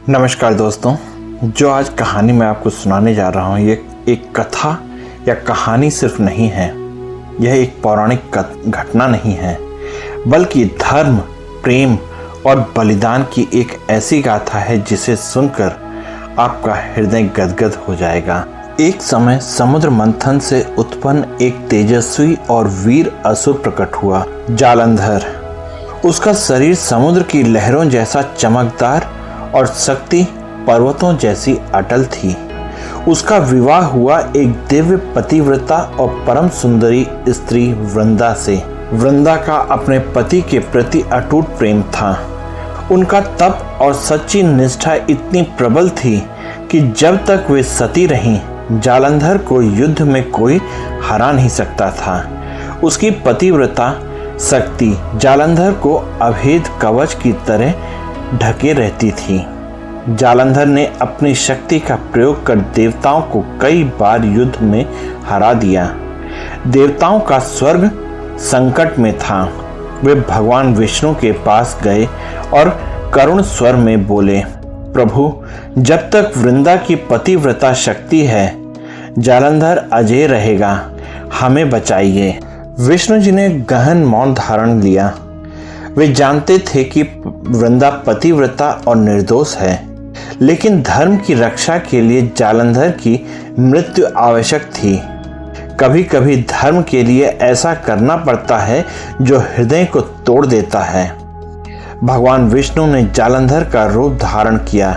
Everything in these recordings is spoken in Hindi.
नमस्कार दोस्तों, जो आज कहानी मैं आपको सुनाने जा रहा हूँ ये एक कथा या कहानी सिर्फ नहीं है। यह एक पौराणिक घटना नहीं है, बल्कि धर्म, प्रेम और बलिदान की एक ऐसी गाथा है जिसे सुनकर आपका हृदय गदगद हो जाएगा। एक समय समुद्र मंथन से उत्पन्न एक तेजस्वी और वीर असुर प्रकट हुआ, जालंधर। उसका शरीर समुद्र की लहरों जैसा चमकदार और शक्ति पर्वतों जैसी अटल थी। उसका विवाह हुआ एक दिव्य पतिव्रता और परम सुंदरी स्त्री वृंदा से। वृंदा का अपने पति के प्रति अटूट प्रेम था। उनका तप और सच्ची निष्ठा इतनी प्रबल थी कि जब तक वे सती रहीं, जालंधर को युद्ध में कोई हरा नहीं सकता था। उसकी पतिव्रता शक्ति जालंधर को अभेद कवच की तरह ढके रहती थी। जालंधर ने अपनी शक्ति का प्रयोग कर देवताओं को कई बार युद्ध में हरा दिया। देवताओं का स्वर्ग संकट में था। वे भगवान विष्णु के पास गए और करुण स्वर में बोले, प्रभु, जब तक वृंदा की पतिव्रता शक्ति है, जालंधर अजय रहेगा, हमें बचाइए। विष्णु जी ने गहन मौन धारण लिया। वे जानते थे कि वृंदा पतिव्रता और निर्दोष है, लेकिन धर्म की रक्षा के लिए जालंधर की मृत्यु आवश्यक थी। कभी कभी धर्म के लिए ऐसा करना पड़ता है जो हृदय को तोड़ देता है। भगवान विष्णु ने जालंधर का रूप धारण किया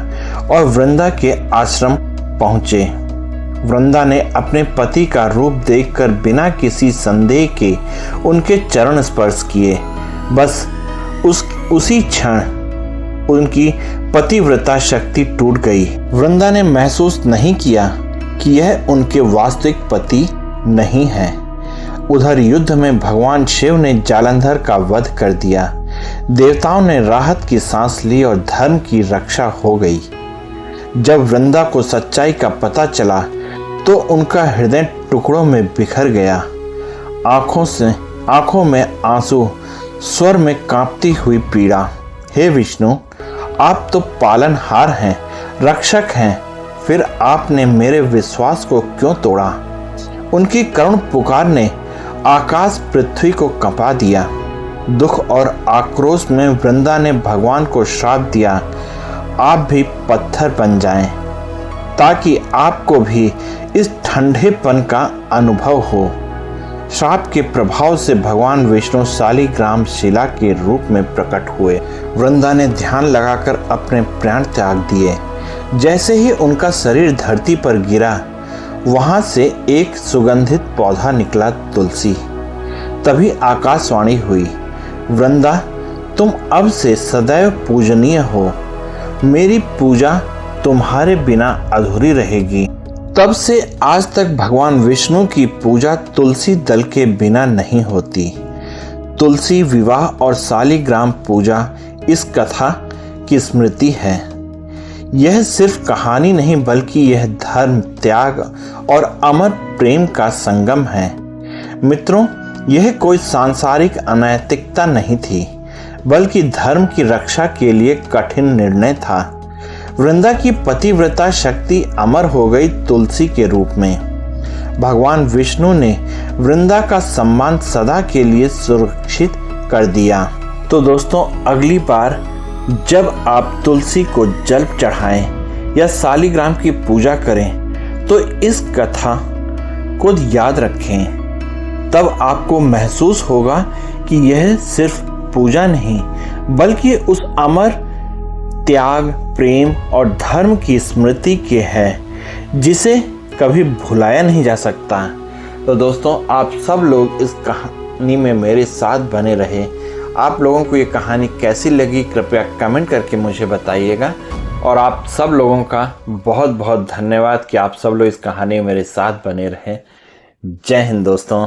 और वृंदा के आश्रम पहुंचे। वृंदा ने अपने पति का रूप देखकर बिना किसी संदेह के उनके चरण स्पर्श किए। बस उसी क्षण उनकी पतिव्रता शक्ति टूट गई। वृंदा ने महसूस नहीं किया कि यह उनके वास्तविक पति नहीं है। उधर युद्ध में भगवान शिव ने जालंधर का वध कर दिया। देवताओं ने राहत की सांस ली और धर्म की रक्षा हो गई। जब वृंदा को सच्चाई का पता चला तो उनका हृदय टुकड़ों में बिखर गया। आंखों में आंसू, स्वर में कांपती हुई पीड़ा। हे विष्णु, आप तो पालनहार हैं, रक्षक हैं, फिर आपने मेरे विश्वास को क्यों तोड़ा? उनकी करुण पुकार ने आकाश पृथ्वी को कंपा दिया। दुख और आक्रोश में वृंदा ने भगवान को श्राप दिया, आप भी पत्थर बन जाएं, ताकि आपको भी इस ठंडेपन का अनुभव हो। श्राप के प्रभाव से भगवान विष्णु शालिग्राम शिला के रूप में प्रकट हुए। वृंदा ने ध्यान लगाकर अपने प्राण त्याग दिए। जैसे ही उनका शरीर धरती पर गिरा, वहां से एक सुगंधित पौधा निकला, तुलसी। तभी आकाशवाणी हुई, वृंदा, तुम अब से सदैव पूजनीय हो। मेरी पूजा तुम्हारे बिना अधूरी रहेगी। तब से आज तक भगवान विष्णु की पूजा तुलसी दल के बिना नहीं होती। तुलसी विवाह और शालिग्राम पूजा इस कथा की स्मृति है। यह सिर्फ कहानी नहीं, बल्कि यह धर्म, त्याग और अमर प्रेम का संगम है। मित्रों, यह कोई सांसारिक अनैतिकता नहीं थी, बल्कि धर्म की रक्षा के लिए कठिन निर्णय था। वृंदा की पतिव्रता शक्ति अमर हो गई तुलसी के रूप में। भगवान विष्णु ने वृंदा का सम्मान सदा के लिए सुरक्षित कर दिया। तो दोस्तों, अगली बार जब आप तुलसी को जल चढ़ाएं या शालिग्राम की पूजा करें तो इस कथा को याद रखें। तब आपको महसूस होगा कि यह सिर्फ पूजा नहीं, बल्कि उस अमर त्याग, प्रेम और धर्म की स्मृति के है, जिसे कभी भुलाया नहीं जा सकता। तो दोस्तों, आप सब लोग इस कहानी में मेरे साथ बने रहे। आप लोगों को ये कहानी कैसी लगी, कृपया कमेंट करके मुझे बताइएगा। और आप सब लोगों का बहुत बहुत धन्यवाद कि आप सब लोग इस कहानी में मेरे साथ बने रहे। जय हिंद दोस्तों।